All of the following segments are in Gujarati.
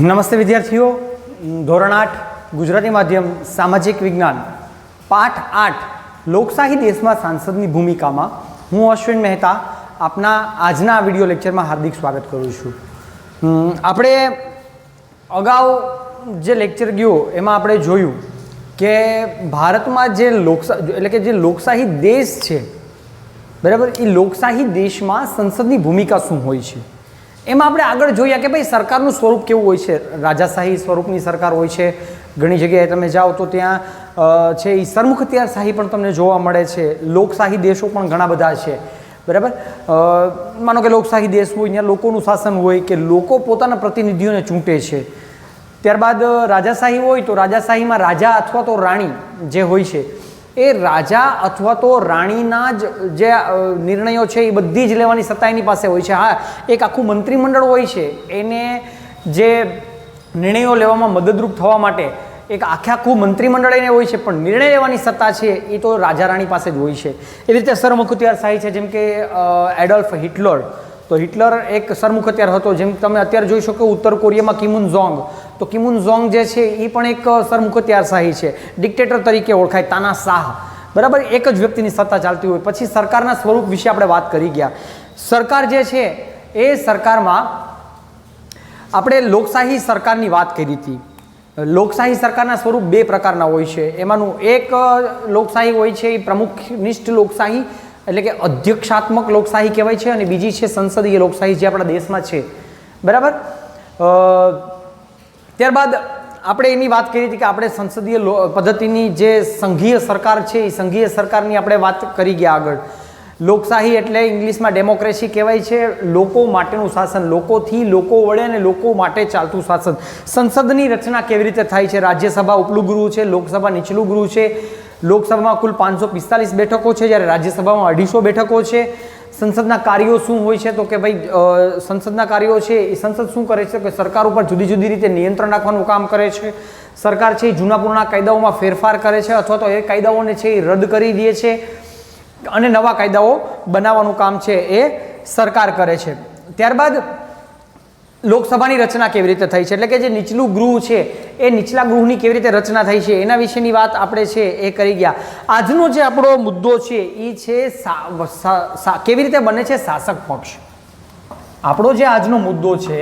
નમસ્તે વિદ્યાર્થીઓ, ધોરણ 8 ગુજરાતી માધ્યમ સામાજિક વિજ્ઞાન પાઠ 8 લોકશાહી દેશમાં સાંસદની ભૂમિકામાં હું અશ્વિન મહેતા આપના આજના વિડિયો લેક્ચરમાં હાર્દિક સ્વાગત કરું છું. આપણે અગાઉ જે લેક્ચર ગયો એમાં આપણે જોયું કે ભારતમાં જે લોકશાહી દેશ છે, બરાબર, એ લોકશાહી દેશમાં સંસદની ભૂમિકા શું હોય છે એમાં આપણે આગળ જોયા કે ભાઈ સરકારનું સ્વરૂપ કેવું હોય છે. રાજાશાહી સ્વરૂપની સરકાર હોય છે. ઘણી જગ્યાએ તમે જાઓ તો ત્યાં છે એ સરમુખત્યારશાહી પણ તમને જોવા મળે છે. લોકશાહી દેશો પણ ઘણા બધા છે, બરાબર. માનો કે લોકશાહી દેશ હોય, ત્યાં લોકોનું શાસન હોય કે લોકો પોતાના પ્રતિનિધિઓને ચૂંટે છે. ત્યારબાદ રાજાશાહી હોય તો રાજાશાહીમાં રાજા અથવા તો રાણી જે હોય છે એ રાજા અથવા તો રાણીના જ જે નિર્ણયો છે એ બધી જ લેવાની સત્તા એની પાસે હોય છે. હા, એક આખું મંત્રીમંડળ હોય છે, એને જે નિર્ણયો લેવામાં મદદરૂપ થવા માટે એક આખું મંત્રીમંડળ એને હોય છે, પણ નિર્ણય લેવાની સત્તા છે એ તો રાજા રાણી પાસે જ હોય છે. એવી રીતે સરમુખત્યારશાહી છે, જેમ કે એડોલ્ફ હિટલર. તો હિટલર એક સરમુખત્યાર હતો. જેમ તમે અત્યારે જોઈ શકો ઉત્તર કોરિયામાં કિમ ઉન જોંગ, તો કિમ ઉન જોંગ જે છે એ પણ એક સરમુખત્યારશાહી છે, ડિક્ટેટર તરીકે ઓળખાય, તાનાશાહ, બરાબર. એક જ વ્યક્તિની સત્તા ચાલતી હોય. પછી સરકારના સ્વરૂપ વિશે આપણે વાત કરી ગયા. સરકાર જે છે એ સરકારમાં આપણે લોકશાહી સરકારની વાત કરી હતી. લોકશાહી સરકારના સ્વરૂપ બે પ્રકારના હોય છે. એમાંનું એક લોકશાહી હોય છે એ પ્રમુખનિષ્ઠ લોકશાહી, એટલે કે અધ્યક્ષાત્મક લોકશાહી કહેવાય છે, અને બીજી છે સંસદીય લોકશાહી જે આપણા દેશમાં છે, બરાબર. ત્યારબાદ આપણે એની વાત કરી હતી કે આપણે સંસદીય પદ્ધતિની જે સંઘીય સરકાર છે એ સંઘીય સરકારની આપણે વાત કરી ગયા આગળ. લોકશાહી એટલે ઇંગ્લિશમાં ડેમોક્રેસી કહેવાય છે, લોકો માટેનું શાસન, લોકોથી લોકો વડે અને લોકો માટે ચાલતું શાસન. સંસદની રચના કેવી રીતે થાય છે? રાજ્યસભા ઉપલું ગૃહ છે, લોકસભા નીચલું ગૃહ છે. લોકસભામાં કુલ 545 બેઠકો છે, જ્યારે રાજ્યસભામાં 250 બેઠકો છે. સંસદના કાર્યો શું હોય છે? તો કે ભાઈ સંસદના કાર્યો છે એ સંસદ શું કરે છે કે સરકાર ઉપર જુદી જુદી રીતે નિયંત્રણ રાખવાનું કામ કરે છે. સરકાર છે એ જૂના પુરાણા કાયદાઓમાં ફેરફાર કરે છે, અથવા તો એ કાયદાઓને છે એ રદ કરી દે છે અને નવા કાયદાઓ બનાવવાનું કામ છે એ સરકાર કરે છે. ત્યારબાદ લોકસભાની રચના કેવી રીતે થઈ છે, એટલે કે જે નીચલું ગૃહ છે એ નીચલા ગૃહની કેવી રીતે રચના થઈ છે એના વિશેની વાત આપણે છે એ કરી ગયા. આજનો જે આપણો મુદ્દો છે એ છે કેવી રીતે બને છે શાસક પક્ષ. આપણો જે આજનો મુદ્દો છે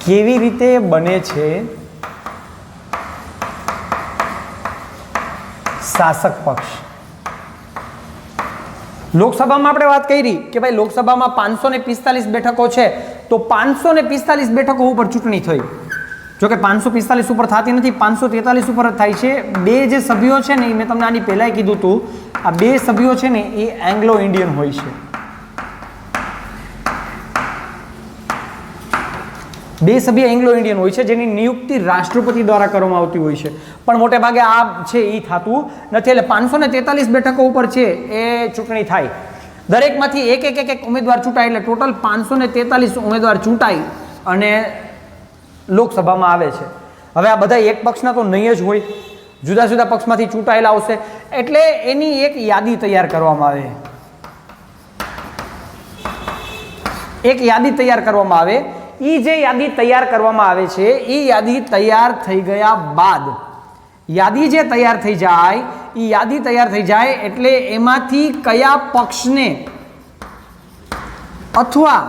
કેવી રીતે બને છે શાસક પક્ષ. લોકસભામાં આપણે વાત કરી કે ભાઈ લોકસભામાં 545 બેઠકો છે, તો 545 બેઠકો ઉપર ચૂંટણી થઈ. જોકે 545 ઉપર થતી નથી, 543 ઉપર થાય છે. બે જે સભ્યો છે ને એ મેં તમને આની પહેલાં કીધું હતું, આ બે સભ્યો છે ને એ એંગ્લો ઇન્ડિયન હોય છે. બે સભ્ય એંગ્લો ઇન્ડિયન હોય છે, જેની નિયુક્તિ રાષ્ટ્રપતિ દ્વારા કરવામાં આવતી હોય છે, પણ મોટે ભાગે આ છે એ થતું નથી. એટલે 543 બેઠકો ઉપર છે એ ચૂંટણી થાય. દરેકમાંથી એક ઉમેદવાર ચૂંટાય, એટલે ટોટલ 543 ઉમેદવાર ચૂંટાય અને લોકસભામાં આવે છે. હવે આ બધા એક પક્ષના તો નહીં જ હોય, જુદા જુદા પક્ષમાંથી ચૂંટાયેલા આવશે, એટલે એની એક યાદી તૈયાર કરવામાં આવે. એક યાદી તૈયાર કરવામાં આવે. એ જે યાદી તૈયાર કરવામાં આવે છે એ યાદી તૈયાર થઈ ગયા બાદ, યાદી જે તૈયાર થઈ જાય એ યાદી તૈયાર થઈ જાય એટલે એમાંથી કયા પક્ષને અથવા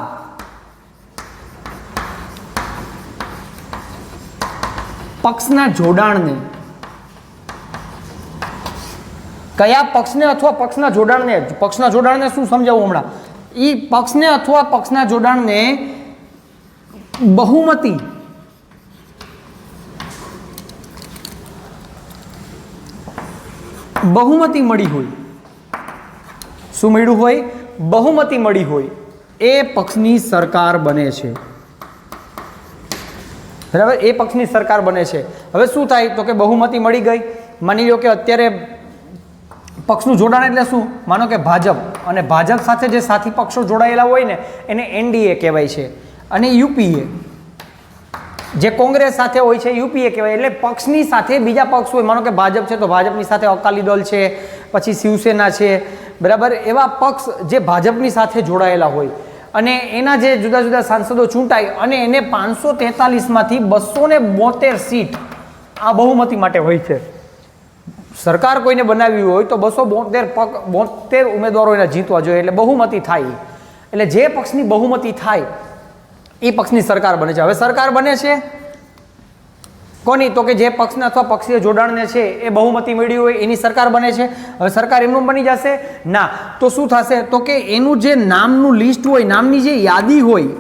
પક્ષના જોડાણને, કયા પક્ષને અથવા પક્ષના જોડાણને શું સમજાવું હમણાં, એ પક્ષને અથવા પક્ષના જોડાણને બહુમતી મળી હોય. શું મળ્યું હોય? બહુમતી મળી હોય એ પક્ષની સરકાર બને છે, બરાબર. એ પક્ષની સરકાર બને છે. હવે શું થાય તો કે બહુમતી મળી ગઈ. માની લો કે અત્યારે પક્ષનું જોડાણ એટલે શું? માનો કે ભાજપ, અને ભાજપ સાથે જે સાથી પક્ષો જોડાયેલા હોય ને એને એનડીએ કહેવાય છે, અને યુપીએ જે કોંગ્રેસ સાથે હોય છે યુપીએ કહેવાય. એટલે પક્ષની સાથે બીજા પક્ષ હોય, માનો કે ભાજપ છે તો ભાજપની સાથે અકાલી દળ છે, પછી શિવસેના છે, બરાબર. એવા પક્ષ જે ભાજપની સાથે જોડાયેલા હોય અને એના જે જુદા જુદા સાંસદો ચૂંટાય અને એને 543માંથી 272 સીટ આ બહુમતી માટે હોય છે. સરકાર કોઈને બનાવવી હોય તો 272 ઉમેદવારો એના જીતવા જોઈએ એટલે બહુમતી થાય. એટલે જે પક્ષની બહુમતી થાય એ પક્ષની સરકાર બને છે. હવે સરકાર બને છે કોની? તો કે જે પક્ષના અથવા પક્ષીય જોડાણને છે એ બહુમતી મેળવી હોય એની સરકાર બને છે. હવે સરકાર એમનું બની જશે ના, તો શું થશે? તો કે એનું જે નામનું લિસ્ટ હોય, નામની જે યાદી હોય,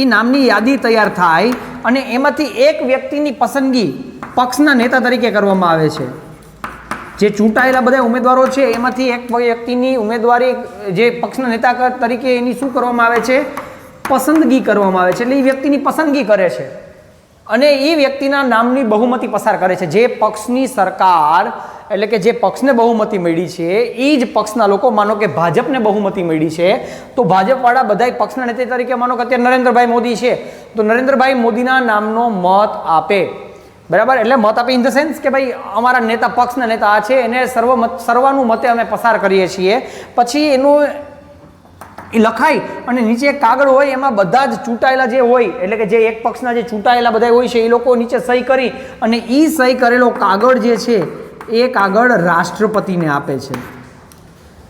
એ નામની યાદી તૈયાર થાય અને એમાંથી એક વ્યક્તિની પસંદગી પક્ષના નેતા તરીકે કરવામાં આવે છે. જે ચૂંટાયેલા બધા ઉમેદવારો છે એમાંથી એક વ્યક્તિની ઉમેદવારી જે પક્ષના નેતા તરીકે એની શું કરવામાં આવે છે? પસંદગી કરવામાં આવે છે. એટલે એ વ્યક્તિની પસંદગી કરે છે અને એ વ્યક્તિના નામની બહુમતી પસાર કરે છે. જે પક્ષની સરકાર એટલે કે જે પક્ષને બહુમતી મળી છે એ જ પક્ષના લોકો, માનો કે ભાજપને બહુમતી મળી છે તો ભાજપવાળા બધા પક્ષના નેતા તરીકે, માનો કે અત્યારે નરેન્દ્રભાઈ મોદી છે તો નરેન્દ્રભાઈ મોદીના નામનો મત આપે. બરાબર? એટલે મત આપે ઇન ધ સેન્સ કે ભાઈ અમારા નેતા, પક્ષના નેતા આ છે, એને સર્વાનું મતે અમે પસાર કરીએ છીએ. પછી એનું એ લખાય અને નીચે એક કાગળ હોય, એમાં બધા જ ચૂંટાયેલા જે હોય એટલે કે જે એક પક્ષના જે ચૂંટાયેલા બધા હોય છે એ લોકો નીચે સહી કરી અને એ સહી કરેલો કાગળ જે છે એ કાગળ રાષ્ટ્રપતિને આપે છે.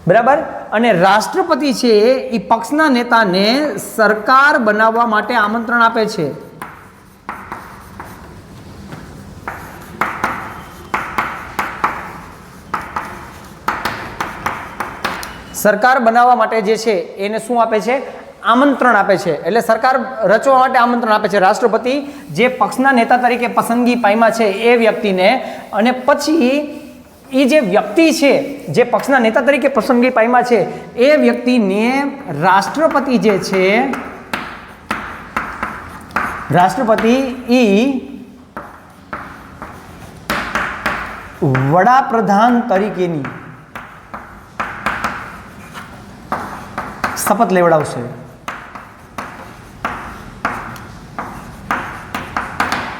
બરાબર? અને રાષ્ટ્રપતિ છે એ પક્ષના નેતાને સરકાર બનાવવા માટે આમંત્રણ આપે છે. સરકાર બનાવવા માટે જે છે એને શું આપે છે? આમંત્રણ આપે છે. એટલે સરકાર રચવા માટે આમંત્રણ આપે છે રાષ્ટ્રપતિ જે પક્ષના નેતા તરીકે પસંદગી પામ્યા છે એ વ્યક્તિને. અને પછી એ જે વ્યક્તિ છે જે પક્ષના નેતા તરીકે પસંદગી પામ્યા છે એ વ્યક્તિને રાષ્ટ્રપતિ જે છે, રાષ્ટ્રપતિ વડાપ્રધાન તરીકેની શપથ લેવડાવશે.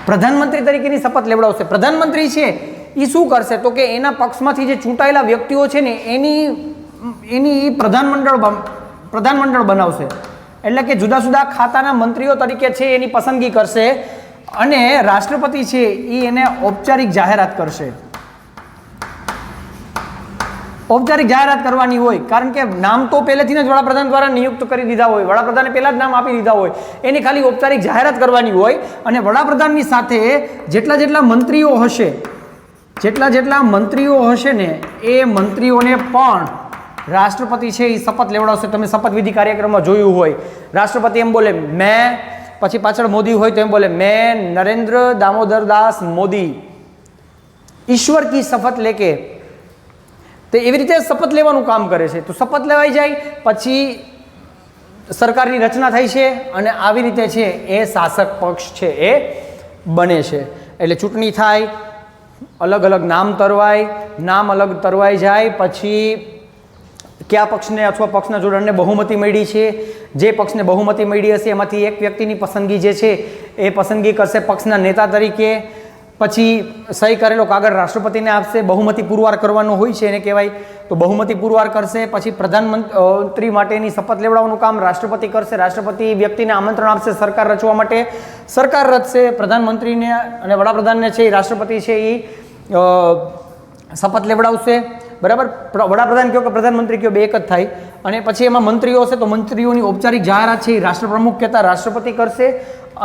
પ્રધાનમંત્રી તરીકેની શપથ લેવડાવશે. પ્રધાનમંત્રી છે એ શું કરશે? તો કે એના પક્ષમાંથી જે ચૂંટાયેલા વ્યક્તિઓ છે ને એની પ્રધાનમંડળ બનાવશે. એટલે કે જુદા જુદા ખાતાના મંત્રીઓ તરીકે છે એની પસંદગી કરશે અને રાષ્ટ્રપતિ છે એ એને ઔપચારિક જાહેરાત કરશે. ઔપચારિક જાહેરાત કરવાની હોય કારણ કે નામ તો પહેલેથી જ વડાપ્રધાન દ્વારા નિયુક્ત કરી દીધા હોય, વડાપ્રધાને પહેલા જ નામ આપી દીધા હોય, એની ખાલી ઔપચારિક જાહેરાત કરવાની હોય. અને વડાપ્રધાનની સાથે જેટલા મંત્રીઓ હશે, જેટલા મંત્રીઓ હશે ને એ મંત્રીઓને પણ રાષ્ટ્રપતિ છે એ શપથ લેવડાવશે. તમે શપથવિધિ કાર્યક્રમમાં જોયું હોય, રાષ્ટ્રપતિ એમ બોલે મેં, પછી પાછળ મોદી હોય તો એમ બોલે મેં નરેન્દ્ર દામોદર દાસ મોદી ઈશ્વર કી શપથ લેકે. તો એવી રીતે શપથ લેવાનું કામ કરે છે. તો શપથ લેવાઈ જાય પછી સરકારની રચના થાય છે અને આવી રીતે છે એ શાસક પક્ષ છે એ બને છે. એટલે ચૂંટણી થાય, અલગ અલગ નામ તરવાઈ જાય, પછી કયા પક્ષને અથવા પક્ષના જોડાણને બહુમતી મળી છે, જે પક્ષને બહુમતી મળી હશે એમાંથી એક વ્યક્તિની પસંદગી જે છે એ પસંદગી કરશે પક્ષના નેતા તરીકે. પછી સહી કરેલો કાગળ રાષ્ટ્રપતિને આપશે. બહુમતી પુરવાર કરવાનો હોય છે એને કહેવાય. તો બહુમતી પુરવાર કરશે. પછી પ્રધાનમંત્રી માટેની શપથ લેવડાવવાનું કામ રાષ્ટ્રપતિ કરશે. રાષ્ટ્રપતિ વ્યક્તિને આમંત્રણ આપશે સરકાર રચવા માટે. સરકાર રચશે. પ્રધાનમંત્રીને અને વડાપ્રધાનને છે એ રાષ્ટ્રપતિ છે એ શપથ લેવડાવશે. બરાબર? વડાપ્રધાન કયો કે પ્રધાનમંત્રી કયો બે એક જ થાય. અને પછી એમાં મંત્રીઓ હશે તો મંત્રીઓની ઔપચારિક જાહેરાત છે એ રાષ્ટ્રપ્રમુખ કહેતા રાષ્ટ્રપતિ કરશે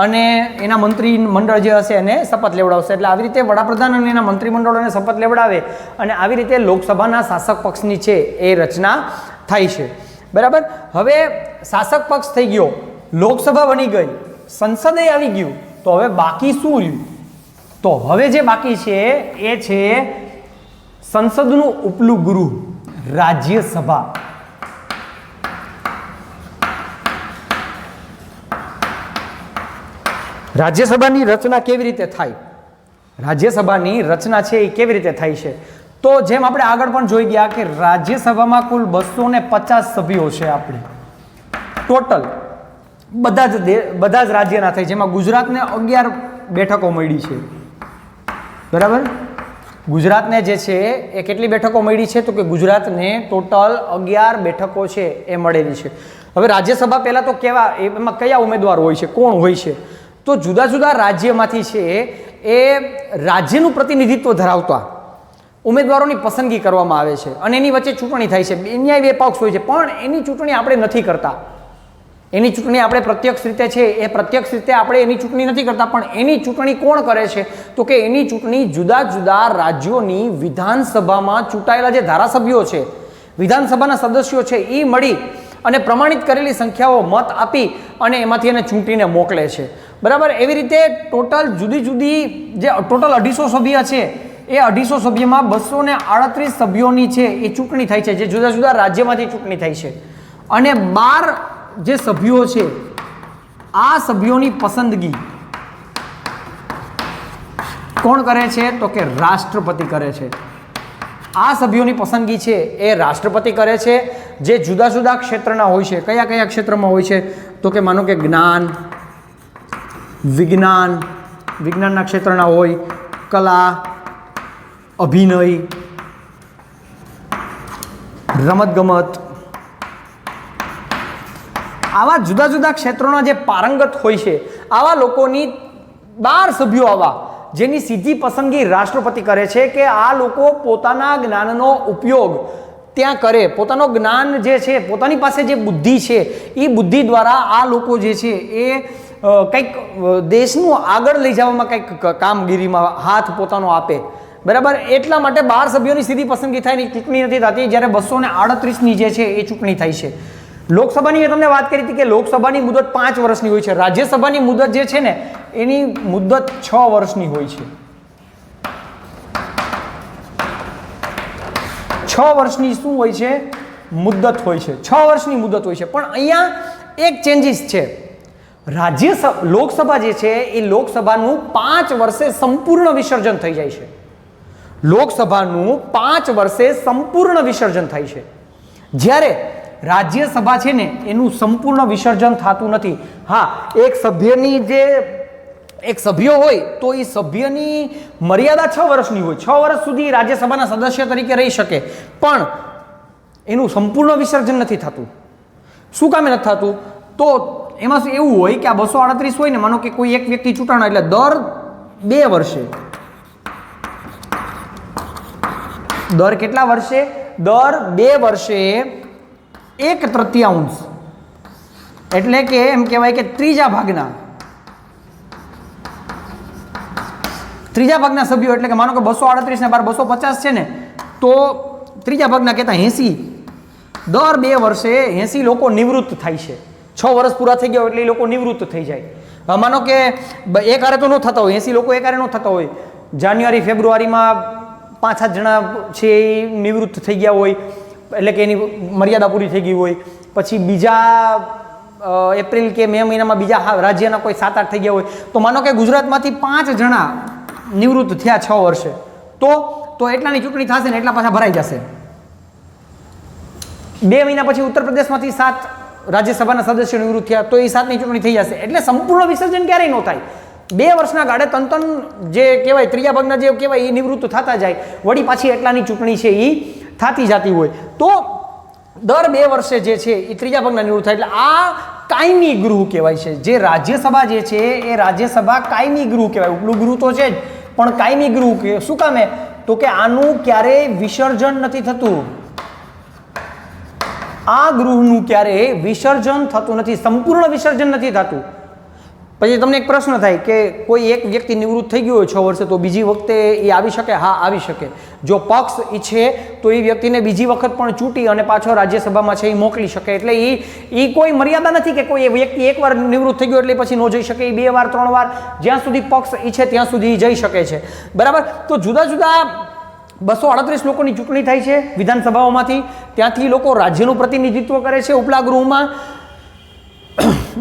અને એના મંત્રી મંડળ જે હશે એને શપથ લેવડાવશે. એટલે આવી રીતે વડાપ્રધાન અને એના મંત્રીમંડળોને શપથ લેવડાવે અને આવી રીતે લોકસભાના શાસક પક્ષની છે એ રચના થાય છે. બરાબર? હવે શાસક પક્ષ થઈ ગયો, લોકસભા બની ગઈ, સંસદે આવી ગયું, તો હવે બાકી શું રહ્યું? તો હવે જે બાકી છે એ છે સંસદનું ઉપલું ગૃહ, રાજ્યસભા. રાજ્યસભાની રચના કેવી રીતે થાય? રાજ્યસભાની રચના છે એ કેવી રીતે થાય છે? તો જેમ આપણે આગળ પણ જોઈ ગયા કે રાજ્યસભામાં કુલ 250 સભ્યો છે. આપણે ટોટલ બધા જ રાજ્યના થાય, જેમાં ગુજરાતને 11 બેઠકો મળી છે. બરાબર? ગુજરાતને જે છે એ કેટલી બેઠકો મળી છે? તો કે ગુજરાતને ટોટલ 11 બેઠકો છે એ મળેલી છે. હવે રાજ્યસભા પહેલાં તો કેવા એમાં કયા ઉમેદવાર હોય છે, કોણ હોય છે? તો જુદા જુદા રાજ્યમાંથી છે એ રાજ્યનું પ્રતિનિધિત્વ ધરાવતા ઉમેદવારોની પસંદગી કરવામાં આવે છે અને એની વચ્ચે ચૂંટણી થાય છે. ન્યાય બે પક્ષ હોય છે, પણ એની ચૂંટણી આપણે નથી કરતા. એની ચૂંટણી આપણે પ્રત્યક્ષ રીતે છે એ પ્રત્યક્ષ રીતે આપણે એની ચૂંટણી નથી કરતા, પણ એની ચૂંટણી કોણ કરે છે? તો કે એની ચૂંટણી જુદા જુદા રાજ્યોની વિધાનસભામાં ચૂંટાયેલા જે ધારાસભ્યો છે, વિધાનસભાના સદસ્યો છે, એ મળી અને પ્રમાણિત કરેલી સંખ્યાઓ મત આપી અને એમાંથી એને ચૂંટીને મોકલે છે. બરાબર. એવી રીતે ટોટલ જુદી જુદી જે ટોટલ 250 સભ્ય છે એ 250 સભ્યમાં 238 સભ્યોની છે એ ચૂંટણી થાય છે, જે જુદા જુદા રાજ્યમાંથી ચૂંટણી થાય છે. અને 12 જે સભ્યો છે આ સભ્યોની પસંદગી કોણ કરે છે? તો કે રાષ્ટ્રપતિ કરે છે. આ સભ્યોની પસંદગી છે એ રાષ્ટ્રપતિ કરે છે, જે જુદા જુદા ક્ષેત્રના હોય છે. કયા કયા ક્ષેત્રમાં હોય છે? તો કે માનો કે જ્ઞાન, વિજ્ઞાન, વિજ્ઞાનના ક્ષેત્રના હોય, કલા, અભિનય, રમતગમત, આવા જુદા જુદા ક્ષેત્રોના જે પારંગત હોય છે આવા લોકોની 12 સભ્યો આવા જેની સીધી પસંદગી રાષ્ટ્રપતિ કરે છે કે આ લોકો પોતાના જ્ઞાનનો ઉપયોગ ત્યાં કરે. પોતાનો જ્ઞાન જે છે, પોતાની પાસે જે બુદ્ધિ છે એ બુદ્ધિ દ્વારા આ લોકો જે છે એ કંઈક દેશનું આગળ લઈ જવામાં કંઈક કામગીરીમાં હાથ પોતાનો આપે. બરાબર. એટલા માટે 12 સભ્યોની સીધી પસંદગી થાય, એની ચૂંટણી નથી થતી, જ્યારે 238ની જે છે એ ચૂંટણી થાય છે. લોકસભાની મેં તમને વાત કરી હતી કે લોકસભાની મુદત 5 વર્ષની હોય છે. રાજ્યસભાની મુદત જે છે ને એની મુદત 6 વર્ષની હોય છે. 6 વર્ષની શું હોય છે? મુદત હોય છે. 6 વર્ષની મુદત હોય છે. પણ અહીંયા એક ચેન્જીસ છે. લોકસભા જે છે એ લોકસભાનું 5 વર્ષે સંપૂર્ણ વિસર્જન થઈ જાય છે. લોકસભાનું 5 વર્ષે સંપૂર્ણ વિસર્જન થાય છે, જ્યારે રાજ્યસભા છે ને એનું સંપૂર્ણ વિસર્જન થતું નથી. હા, એક સભ્ય હોય તો એ સભ્યની મર્યાદા 6 વર્ષની હોય. 6 વર્ષ સુધી રાજ્યસભાના સદસ્ય તરીકે રહી શકે, પણ એનું સંપૂર્ણ વિસર્જન નથી થતું. શું કામે નથી થતું? તો એમાં એવું હોય કે આ 238 હોય ને, માનો કે કોઈ એક વ્યક્તિ ચૂંટાણો એટલે દર 2 વર્ષે, દર કેટલા વર્ષે? દર 2 વર્ષે 1/3, એટલે કે એમ કહેવાય કે ત્રીજા ભાગના સભ્યો, એટલે કે માનો કે 238 ને 250 છે ને, તો ત્રીજા ભાગના કહેતા 80, દર 2 વર્ષે 80 લોકો નિવૃત્ત થાય છે. 6 વર્ષ પૂરા થઈ ગયા એટલે એ લોકો નિવૃત્ત થઈ જાય. માનો કે એક હારે તો ન થતા હોય, 80 લોકો એક હારે ન થતા હોય. જાન્યુઆરી ફેબ્રુઆરીમાં 5-7 જણા છે એ નિવૃત્ત થઈ ગયા હોય, એટલે કે એની મર્યાદા પૂરી થઈ ગઈ હોય. પછી બીજા એપ્રિલ કે મે મહિનામાં બીજા રાજ્યના કોઈ 7-8 થઈ ગયા હોય. તો માનો કે ગુજરાતમાંથી 5 જણા નિવૃત્ત થયા 6 વર્ષે, તો એટલાની ચૂંટણી થશે ને એટલા પાછા ભરાઈ જશે. 2 મહિના પછી ઉત્તર પ્રદેશમાંથી 7 રાજ્યસભાના સદસ્યો નિવૃત્ત થયા, તો એ 7ની ચૂંટણી થઈ જશે. એટલે સંપૂર્ણ વિસર્જન ક્યારેય ન થાય. 2 વર્ષના ગાળે તન જે કહેવાય ત્રીજા ભાગના જે કહેવાય એ નિવૃત્ત થતા જાય, વળી પાછી એટલાની ચૂંટણી છે એ થતી જતી હોય. તો દર 2 વર્ષે જે છે એ ત્રીજા ભાગના નિવૃત્ત થાય. એટલે આ કાયમી ગૃહ કહેવાય છે. જે રાજ્યસભા જે છે એ રાજ્યસભા કાયમી ગૃહ કહેવાય. ઉપલું ગૃહ તો છે જ, પણ કાયમી ગૃહ કે શું કામે? તો કે આનું ક્યારેય વિસર્જન નથી થતું. આ ગૃહનું ક્યારેય વિસર્જન થતું નથી, સંપૂર્ણ વિસર્જન નથી થતું. પછી તમને એક પ્રશ્ન થાય કે કોઈ એક વ્યક્તિ નિવૃત્ત થઈ ગયો હોય 6 વર્ષે, તો બીજી વખતે એ આવી શકે? હા, આવી શકે. જો પક્ષ ઈચ્છે તો એ વ્યક્તિને બીજી વખત પણ ચૂંટી અને પાછો રાજ્યસભામાં છે એ મોકલી શકે. એટલે એ કોઈ મર્યાદા નથી કે કોઈ વ્યક્તિ એકવાર નિવૃત્ત થઈ ગયો એટલે પછી ન જઈ શકે. એ 2 વાર 3 વાર જ્યાં સુધી પક્ષ ઈચ્છે ત્યાં સુધી જઈ શકે છે. બરાબર. તો જુદા જુદા 238 લોકોની ચૂંટણી થાય છે વિધાનસભાઓમાંથી. ત્યાંથી લોકો રાજ્યનું પ્રતિનિધિત્વ કરે છે. ઉપલા ગૃહમાં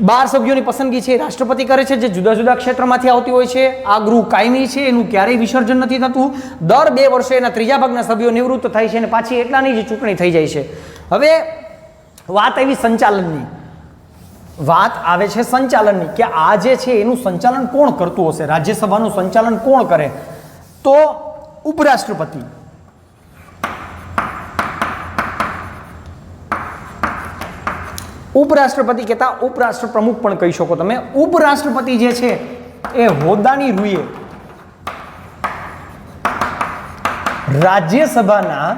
12 સભ્યોની પસંદગી છે રાષ્ટ્રપતિ કરે છે, જે જુદા જુદા ક્ષેત્રમાંથી આવતી હોય છે. આ ગૃહ કાયમી છે, એનું ક્યારેય વિસર્જન નથી થતું. દર 2 વર્ષે એના ત્રીજા ભાગના સભ્યો નિવૃત્ત થાય છે અને પાછી એટલાની જ ચૂંટણી થઈ જાય છે. હવે વાત આવી સંચાલનની. વાત આવે છે સંચાલનની, કે આ જે છે એનું સંચાલન કોણ કરતું હશે? રાજ્યસભાનું સંચાલન કોણ કરે? તો ઉપરાષ્ટ્રપતિ. ઉપરાષ્ટ્રપતિ કહેતા ઉપરાષ્ટ્ર પ્રમુખ પણ કહી શકો તમે. ઉપરાષ્ટ્રપતિ જે છે એ હોદ્દાની રૂએ રાજ્યસભાના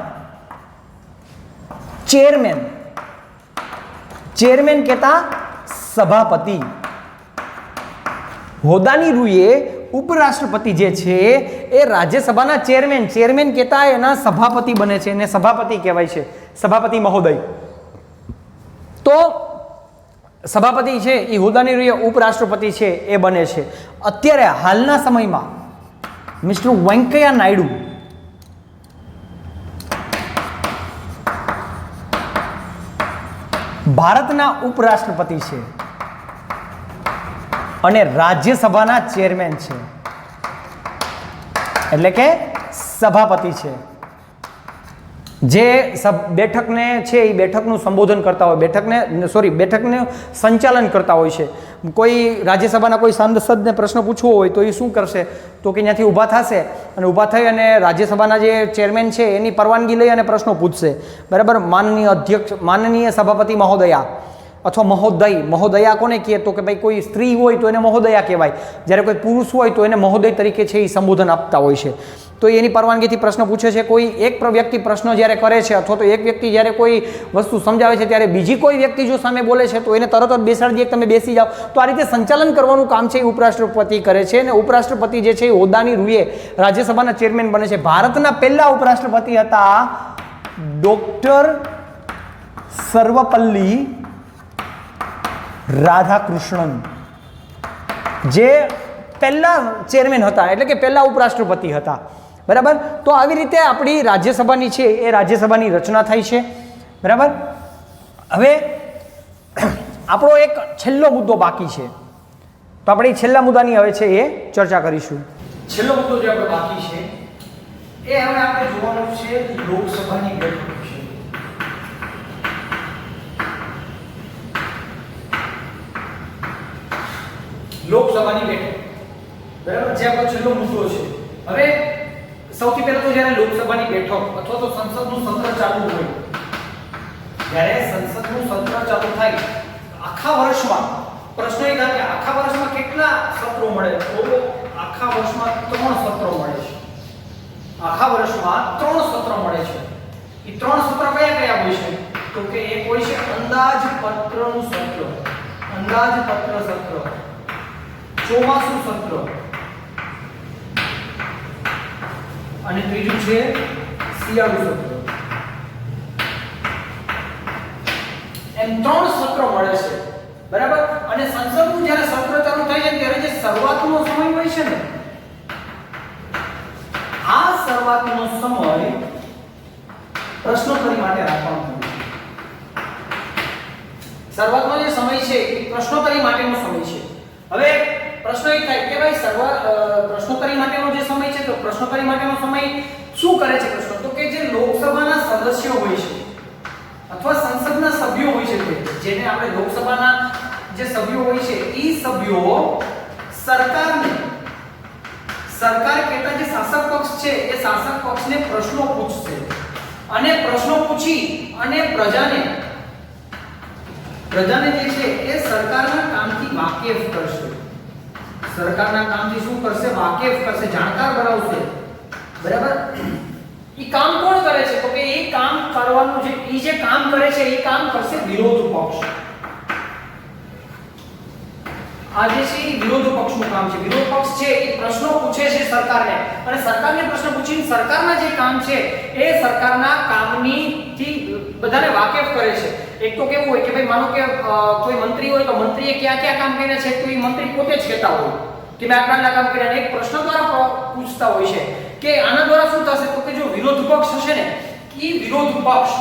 ચેરમેન કહેતા સભાપતિ. હોદ્દાની રૂએ ઉપરાષ્ટ્રપતિ જે છે એ રાજ્યસભાના ચેરમેન કહેતા એના સભાપતિ બને છે, એને સભાપતિ કહેવાય છે, સભાપતિ મહોદય. તો સભાપતિ છે એ હોદ્દાની રૂએ ઉપરાષ્ટ્રપતિ છે એ બને છે. અત્યારે હાલના સમયમાં મિસ્ટર વેંકૈયા નાયડુ ભારતના ઉપરાષ્ટ્રપતિ છે અને રાજ્યસભાના ચેરમેન છે, એટલે કે સભાપતિ છે. જે બેઠકને છે એ બેઠકનું સંબોધન કરતા હોય, બેઠકને સંચાલન કરતા હોય છે. કોઈ રાજ્યસભાના કોઈ સાંસદને પ્રશ્ન પૂછવો હોય તો એ શું કરશે તો કે ત્યાંથી ઊભા થશે અને ઊભા થઈ અને રાજ્યસભાના જે ચેરમેન છે એની પરવાનગી લઈ અને પ્રશ્નો પૂછશે. બરાબર. માનનીય સભાપતિ મહોદયા અથવા મહોદયા કોને કહે તો કે ભાઈ કોઈ સ્ત્રી હોય તો એને મહોદયા કહેવાય, જ્યારે કોઈ પુરુષ હોય તો એને મહોદય તરીકે છે એ સંબોધન આપતા હોય છે. તો એની પરવાનગીથી પ્રશ્ન પૂછે છે. કોઈ એક વ્યક્તિ પ્રશ્ન જ્યારે કરે છે અથવા તો એક વ્યક્તિ જ્યારે કોઈ વસ્તુ સમજાવે છે ત્યારે બીજી કોઈ વ્યક્તિ જો સામે બોલે છે તો એને તરત જ બેસાડી દે, તમે બેસી જાઓ. તો આ રીતે સંચાલન કરવાનું કામ છે એ ઉપરાષ્ટ્રપતિ કરે છે અને ઉપરાષ્ટ્રપતિ જે છે એ હોદ્દાની રૂએ રાજ્યસભાના ચેરમેન બને છે. ભારતના પહેલા ઉપરાષ્ટ્રપતિ હતા ડોક્ટર સર્વપલ્લી રાધાકૃષ્ણન, જે પહેલા ચેરમેન હતા, એટલે કે પહેલા ઉપરાષ્ટ્રપતિ હતા. બરાબર. તો આવી રીતે આપણી રાજ્યસભાની છે એ રાજ્યસભાની રચના થઈ છે. બરાબર. હવે આપણો એક છેલ્લો મુદ્દો બાકી છે, તો આપણે છેલ્લા મુદ્દાની હવે છે એ ચર્ચા કરીશું. છેલ્લો મુદ્દો જે આપણો બાકી છે એ હવે આપણે જોવાનું છે લોકસભાની બેઠક છે. લોકસભાની બેઠક. બરાબર. જે આપણો છેલ્લો મુદ્દો છે. હવે સૌથી પહેલા તો જ્યારે લોકસભાની બેઠક અથવા તો સંસદનું સત્ર ચાલુ હોય, જ્યારે સંસદનું સત્ર ચાલુ થાય આખા વર્ષમાં પ્રશ્ન એ થાય કે આખા વર્ષમાં કેટલા સત્રો મળે, તો આખા વર્ષમાં 3 સત્રો મળે છે. આખા વર્ષમાં 3 સત્ર મળે છે. એ 3 સત્ર કયા કયા હોય છે તો કે એક હોય છે અંદાજપત્રનું સત્ર, અંદાજપત્ર સત્ર, ચોમાસુ સત્ર અને ત્રીજું છે શિયાળુ સત્ર. એમ 3 સત્રો મળે છે. બરાબર. અને સંસદનું જ્યારે સત્ર ચાલુ થાય છે ત્યારે જે શરૂઆતનો સમય હોય છે ને, આ શરૂઆતનો સમય પ્રશ્નોત્તરી માટે રાખવાનો હોય છે. શરૂઆતનો જે સમય છે એ પ્રશ્નોત્તરી માટેનો સમય છે. હવે પ્રશ્ન એ થાય કે ભાઈ પ્રશ્નોત્તરી માટેનો જે સમય છે તો પ્રશ્નોત્તરી માટેનો સમય શું કરે છે પ્રશ્નો તો કે જે લોકસભાના સદસ્યો હોય છે અથવા સંસદના સભ્યો હોય છે, જેને આપણે લોકસભાના જે સભ્યો હોય છે એ સભ્યો સરકાર કહેતા જે શાસક પક્ષ છે એ શાસક પક્ષને પ્રશ્નો પૂછશે અને પ્રશ્નો પૂછી અને પ્રજાને જે છે એ સરકારના કામથી વાકેફ કરશે. સરકારના કામથી શું કરશે? વાકેફ કરશે, જાણકાર બનાવશે. બરાબર. એ કામ કોણ કરે છે તો કે એ કામ કરવાનું જે કામ કરે છે એ કામ કરશે વિરોધ પક્ષ. આ જે છે એ વિરોધ પક્ષનું કામ છે. વિરોધ પક્ષ છે એ પ્રશ્નો પૂછે છે સરકારને અને સરકારને પ્રશ્ન પૂછીને સરકારના જે કામ છે એ સરકારના કામની થી બધાને વાકેફ કરે છે. એક તો કેવું હોય કે ભાઈ માનો કે કોઈ મંત્રી હોય તો મંત્રીએ કયા કામ કર્યા છે તો એ મંત્રી પોતે જ કહેતા હોય કે મેં આટલા કામ કર્યા. એક પ્રશ્ન દ્વારા પૂછતા હોય છે કે આના દ્વારા શું થશે તો કે જો વિરોધ પક્ષ હશે ને એ વિરોધ પક્ષ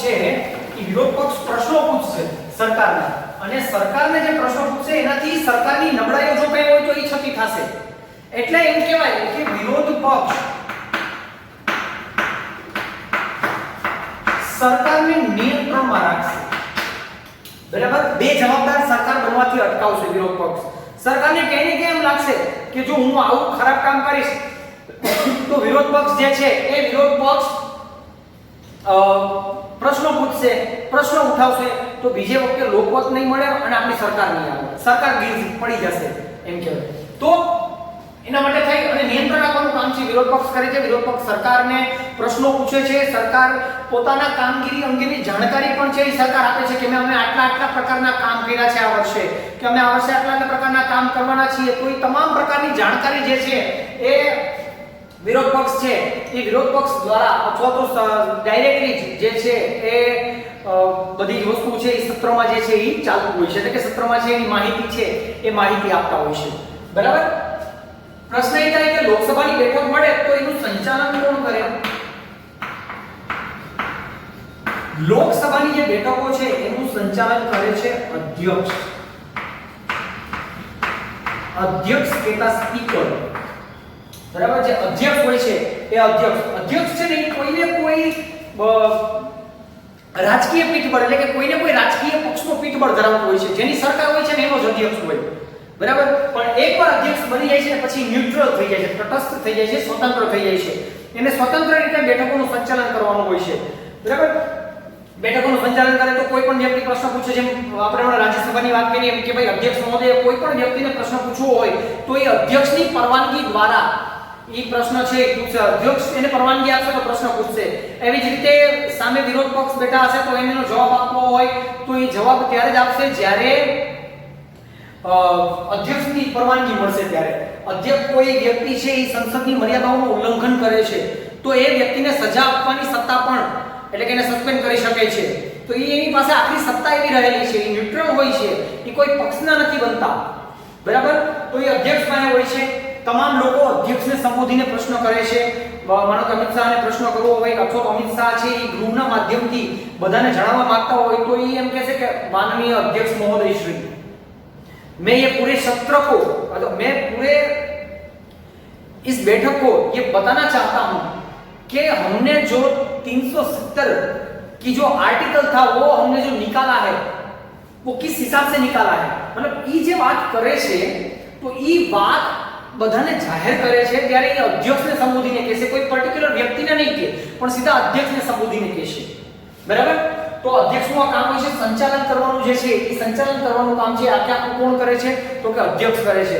છે એ વિરોધ પક્ષ પ્રશ્નો પૂછશે સરકારને અને સરકારને જે પ્રશ્નો પૂછશે એનાથી સરકારની નબળાઈઓ જો કઈ હોય તો એ છતી થશે. એટલે એમ કહેવાય કે વિરોધ પક્ષ સરકારને નિયંત્રણમાં રાખશે. બરાબર. બે જવાબદાર સરકાર બનવાથી અટકાવશે વિરોધ પક્ષ. સરકારને કહીને કેમ લાગશે કે જો હું આવું ખરાબ કામ કરીશ તો વિરોધ પક્ષ જે છે એ વિરોધ પક્ષ પ્રશ્નો પૂછશે, પ્રશ્નો ઉઠાવશે તો બીજે વખતે લોકમત નહીં મળે અને આપણી સરકાર નહીં આવે, સરકાર ગીર પડી જશે એમ કહેવાય. તો એના માટે થઈ અને નિયંત્રણ રાખવાનું કામ છે વિરોધ પક્ષ કરે છે. વિરોધ પક્ષ સરકારને પ્રશ્નો પૂછે છે, સરકાર પોતાના કામગીરી અંગેની જાણકારી પણ છે એ સરકાર આપે છે કે અમે આટલા પ્રકારના કામ કર્યા છે આ વર્ષે, કે અમે આ વર્ષે આટલા પ્રકારના કામ કરવાના છીએ. તો એ તમામ પ્રકારની જાણકારી જે છે એ વિરોધ પક્ષ છે એ વિરોધ પક્ષ દ્વારા અથવા તો ડાયરેક્ટલી જે છે એ બધી જ વસ્તુ છે એ સત્રમાં જે છે એ ચાલતું હોય છે, એટલે કે સત્રમાં છે એની માહિતી છે એ માહિતી આપતા હોય છે. બરાબર. પ્રશ્ન એ થાય કે લોકસભાની બેઠક મળે તો એનું સંચાલન કોણ કરે? લોકસભાની જે બેઠકો છે એનું સંચાલન કરે છે અધ્યક્ષ. અધ્યક્ષ કહેતા સ્પીકર. બરાબર. જે અધ્યક્ષ હોય છે એ અધ્યક્ષ છે ને કોઈને કોઈ રાજકીય પીઠબળ એટલે કે કોઈને કોઈ રાજકીય પક્ષનો પીઠબળ ધરાવતો હોય છે, જેની સરકાર હોય છે ને એનો જ અધ્યક્ષ હોય. બરાબર. પણ એકવાર અધ્યક્ષ બની જાય છે ને પછી ન્યુટ્રલ થઈ જાય છે, તટસ્થ થઈ જાય છે, સ્વતંત્ર થઈ જાય છે. એને સ્વતંત્ર રીતે બેઠકોનું સંચાલન કરવાનું હોય છે. બરાબર. બેઠકોનું સંચાલન કરે તો કોઈ પણ વ્યક્તિ પ્રશ્ન પૂછે, જેમ આપણે હમણાં રાજ્યસભાની વાત કરીએ એમ કે ભાઈ અધ્યક્ષ મહોદય કોઈ પણ વ્યક્તિને પ્રશ્ન પૂછવો હોય તો એ અધ્યક્ષની પરવાનગી દ્વારા એ પ્રશ્ન છે એ પૂછશે. અધ્યક્ષ એને પરવાનગી આપશે તો પ્રશ્ન પૂછશે. એવી જ રીતે સામે વિરોધ પક્ષ બેઠા હશે તો એનો જવાબ આપવો હોય તો એ જવાબ ત્યારે જ આપશે જ્યારે અધ્યક્ષની પરવાનગી મળશે. ત્યારે અધ્યક્ષ કોઈ વ્યક્તિ છે એ સંસદની મર્યાદાઓનું ઉલ્લંઘન કરે છે તો એ વ્યક્તિને સજા આપવાની સત્તા પણ એટલે કે એને સસ્પેન્ડ કરી શકે છે. તો એની પાસે આખરી સત્તા એવી રહેલી છે, એ ન્યુટ્રલ હોય છે, એ કોઈ પક્ષના નથી બનતા. બરાબર. તો એ અધ્યક્ષ પાસે હોય છે. તમામ લોકો અધ્યક્ષને સંબોધીને પ્રશ્ન કરે છે. માનો કે અમિત શાહને પ્રશ્ન કરવો હોય અથવા અમિત શાહ છે એ ગૃહના માધ્યમથી બધાને જણાવવા માંગતા હોય તો એ એમ કહે છે કે માનનીય અધ્યક્ષ મહોદય શ્રી, मैं ये पूरे सत्र को मैं पूरे इस बैठक को ये बताना चाहता हूं कि हमने जो 370 की जो आर्टिकल था वो हमने जो निकाला है वो किस हिसाब से निकाला है. मतलब ये जो बात करे છે તો ये बात બધાને જાહેર કરે છે ત્યારે એ અધ્યક્ષને સંબોધીને કહેશે, કોઈ પર્ટિક્યુલર વ્યક્તિને નહીં કહે પણ સીધા અધ્યક્ષને સંબોધીને કહેશે. બરાબર. તો અધ્યક્ષનું આ કામ હોય છે સંચાલન કરવાનું. જે છે એ સંચાલન કરવાનું કામ છે આખું કોણ કરે છે તો કે અધ્યક્ષ કરે છે.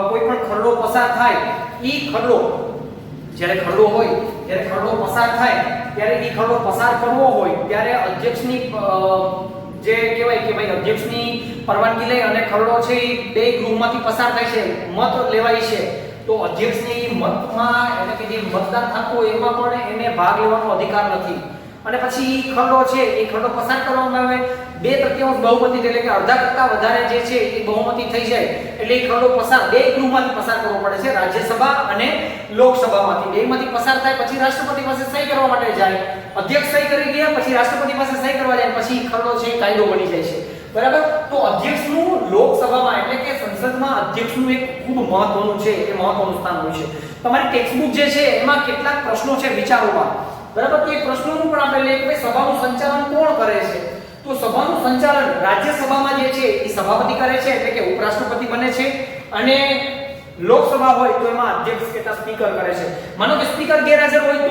કોઈ પણ ખરડો પસાર થાય એ ખરડો જ્યારે ખરડો હોય ત્યારે ખરડો પસાર થાય ત્યારે એ ખરડો પસાર કરવો હોય ત્યારે અધ્યક્ષની જે કહેવાય કે ભાઈ અધ્યક્ષની પરવાનગી લઈ અને ખરડો છે એ બે ગૃહમાંથી પસાર થાય છે, મત લેવાય છે. તો અધ્યક્ષને એ મતમાં એટલે કે જે મતદાન થતું હોય એમાં પણ એને ભાગ લેવાનો અધિકાર નથી. અને પછી ખરડો છે એ ખરડો પસાર કરવામાં આવે 2/3 બહુમતી એટલે કે અડધા કરતા વધારે જે છે એ બહુમતી થઈ જાય એટલે એ ખરડો પસાર બે ગૃહમાંથી પસાર કરવો પડે છે, રાજ્યસભા અને લોકસભામાંથી. બેમાંથી પસાર થાય પછી રાષ્ટ્રપતિ પાસે સહી કરવા માટે જાય. અધ્યક્ષ સહી કરી ગયા પછી રાષ્ટ્રપતિ પાસે સહી કરવા જાય પછી ખરડો છે કાયદો બની જાય છે. બરાબર. તો અધ્યક્ષનું લોકસભામાં એટલે કે સંસદમાં અધ્યક્ષનું એક ખૂબ મહત્વનું છે, એ મહત્વનું સ્થાન હોય છે. તમારી ટેક્સ્ટબુક જે છે એમાં કેટલાક પ્રશ્નો છે વિચારોમાં. બરાબર. તો એ પ્રશ્નોનું પણ આપણે લઈએ કે સભાનું સંચાલન કોણ કરે છે? તો સભાનું સંચાલન રાજ્યસભામાં જે છે એ સભાપતિ કરે છે એટલે કે ઉપરાષ્ટ્રપતિ બને છે અને લોકસભા હોય તો એમાં અધ્યક્ષ કહેતા સ્પીકર કરે છે. માનો કે સ્પીકર ગેરહાજર હોય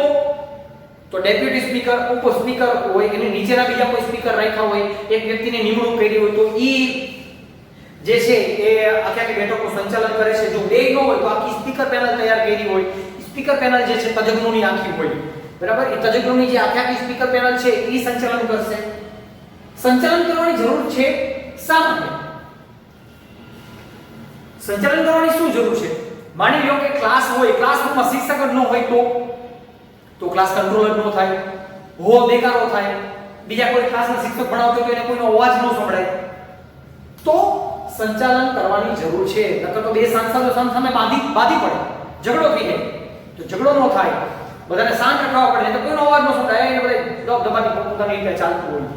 તો ડેપ્યુટી સ્પીકર, ઉપ સ્પીકર હોય એની નીચેના બીજા કોઈ સ્પીકર રાખ્યા હોય, એક વ્યક્તિને નિમણૂક કરી હોય તો ઈ જે છે એ આખી બેઠકનું સંચાલન કરે છે. જો બે ન હોય તો આખી સ્પીકર પેનલ તૈયાર કરી હોય. સ્પીકર પેનલ જે છે તજજ્ઞોની આખી હોય. બરાબર. એ તજજ્ઞોની જે આખી સ્પીકર પેનલ છે એ સંચાલન કરશે. સંચાલન કરવાની જરૂર છે શા માટે? સંચાલન કરવાની શું જરૂર છે? માની લો કે ક્લાસ હોય, ક્લાસરૂમમાં શિક્ષક જ ન હોય તો ક્લાસ કંટ્રોલ ન થાય, હો બેકારો થાય, બીજા કોઈ ક્લાસમાં શિક્ષક ભણાવતો હોય તો એને કોઈનો અવાજ ન સંભળાય, તો સંચાલન કરવાની જરૂર છે. નકર તો બે સાંસદો સામે બાંધી પડે, ઝઘડો થઈ જાય. તો ઝઘડો ન થાય, બધાને શાંત રાખવા પડે, તો કોઈનો અવાજ ન સંભળાય, એને બધે દબદબાની પોતાની રીતે ચાલતું હોય.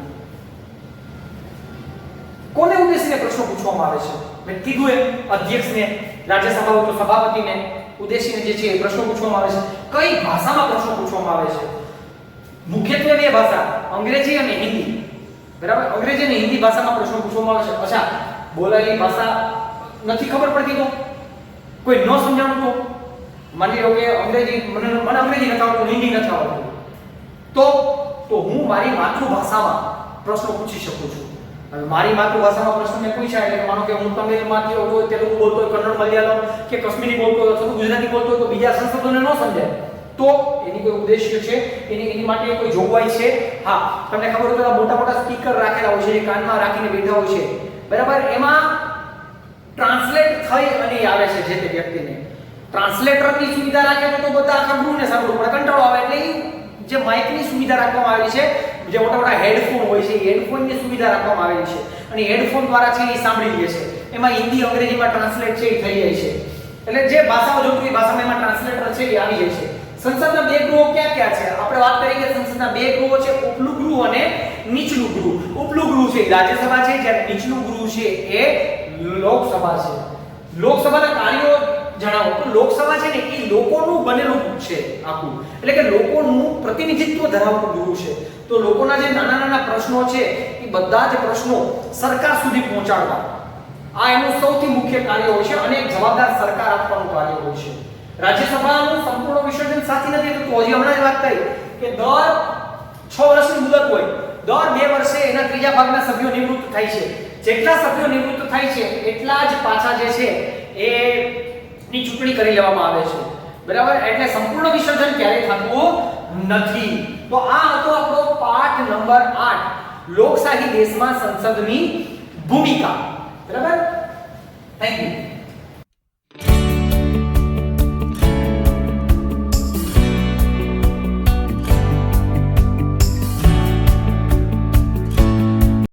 કોને ઉદ્દેશીને પ્રશ્નો પૂછવામાં આવે છે? મેં કીધું એમ અધ્યક્ષને, રાજ્યસભા હોય તો સભાપતિને ઉદ્દેશીને જે છે પ્રશ્નો પૂછવામાં આવે છે. કઈ ભાષામાં પ્રશ્નો પૂછવામાં આવે છે? મુખ્યત્વે બે ભાષા, અંગ્રેજી અને હિન્દી. બરાબર. અંગ્રેજી અને હિન્દી ભાષામાં પ્રશ્નો પૂછવામાં આવે છે. અચ્છા, બોલાયેલી ભાષા નથી ખબર પડતી તો કોઈ ન સમજાણું તો માની લો કે અંગ્રેજી મને અંગ્રેજી નથી આવડતું, હિન્દી નથી આવડતું, તો તો હું મારી માતૃભાષામાં પ્રશ્નો પૂછી શકું છું. હવે મારી માતૃભાષામાં પ્રશ્ન મેં પૂછ્યા એટલે માનો કે હું તમિલમાંથી હોય, તેલુગુ બોલતો હોય, કન્નડ, મલયાલમ કે કાશ્મીરી બોલતો હોય અથવા ગુજરાતી બોલતો હોય તો બીજા સંશોધનને ન સમજાય તો એની કોઈ ઉદ્દેશ્ય છે, એની માટે કોઈ જોગવાઈ છે? હા, તમને ખબર હોય તો મોટા મોટા સ્પીકર રાખેલા હોય છે, જે કાનમાં રાખીને બેઠા હોય છે, બરાબર? એમાં ટ્રાન્સલેટ થઈ અને આવે છે જે તે વ્યક્તિને. ટ્રાન્સલેટરની સુવિધા રાખે તો બધા આખા ગ્રુપને સાંભળવું પડે, કંટાળો આવે. એટલે જે માઇકની સુવિધા રાખવામાં આવેલી છે, જે મોટા મોટા હેડફોન હોય છે, હેડફોનની સુવિધા રાખવામાં આવેલી છે અને હેડફોન દ્વારા છે એ સાંભળી લે છે. એમાં હિન્દી અંગ્રેજીમાં ટ્રાન્સલેટ છે એ થઈ જાય છે. એટલે જે ભાષાઓ જોતી એ ભાષામાં એમાં ટ્રાન્સલેટર છે એ આવી જાય છે. સંસદના બે ગૃહો ક્યાં ક્યાં છે? આપણે વાત કરી કે સંસદના બે ગૃહો છે, ઉપલું ગૃહ અને નીચલું ગૃહ. ઉપલું ગૃહ છે રાજ્યસભા છે, જ્યારે નીચલું ગૃહ છે એ લોકસભા છે. લોકસભાના કાર્યો જણાવો. તો લોકસભા છે ને એ લોકોનું બનેલું છે આખું, એટલે કે લોકોનું પ્રતિનિધિત્વ ધરાવતું ગૃહ છે. તો લોકોના જે નાના નાના પ્રશ્નો છે એ બધા જ પ્રશ્નો સરકાર સુધી પહોંચાડવા, આ એનું સૌથી મુખ્ય કાર્ય હોય છે અને એક જવાબદાર સરકાર આપવાનું કાર્ય હોય છે. રાજ્યસભાનું સંપૂર્ણ વિસર્જન સાચી નથી થતું. હજી હમણાં જ વાત કરી કે દર 6 વર્ષની મુદત હોય, દર 2 વર્ષે એના ત્રીજા ભાગના સભ્યો નિવૃત્ત થાય છે. જેટલા સભ્યો નિવૃત્ત થાય છે એટલા જ પાછા જે છે એ ની ચૂંટણી કરી લેવામાં આવે છે, બરાબર? એટલે સંપૂર્ણ વિસર્જન ક્યારેય થતું નથી. તો આ હતો આપણો પાઠ નંબર 8, લોકશાહી દેશમાં સંસદની ભૂમિકા, બરાબર? Thank you.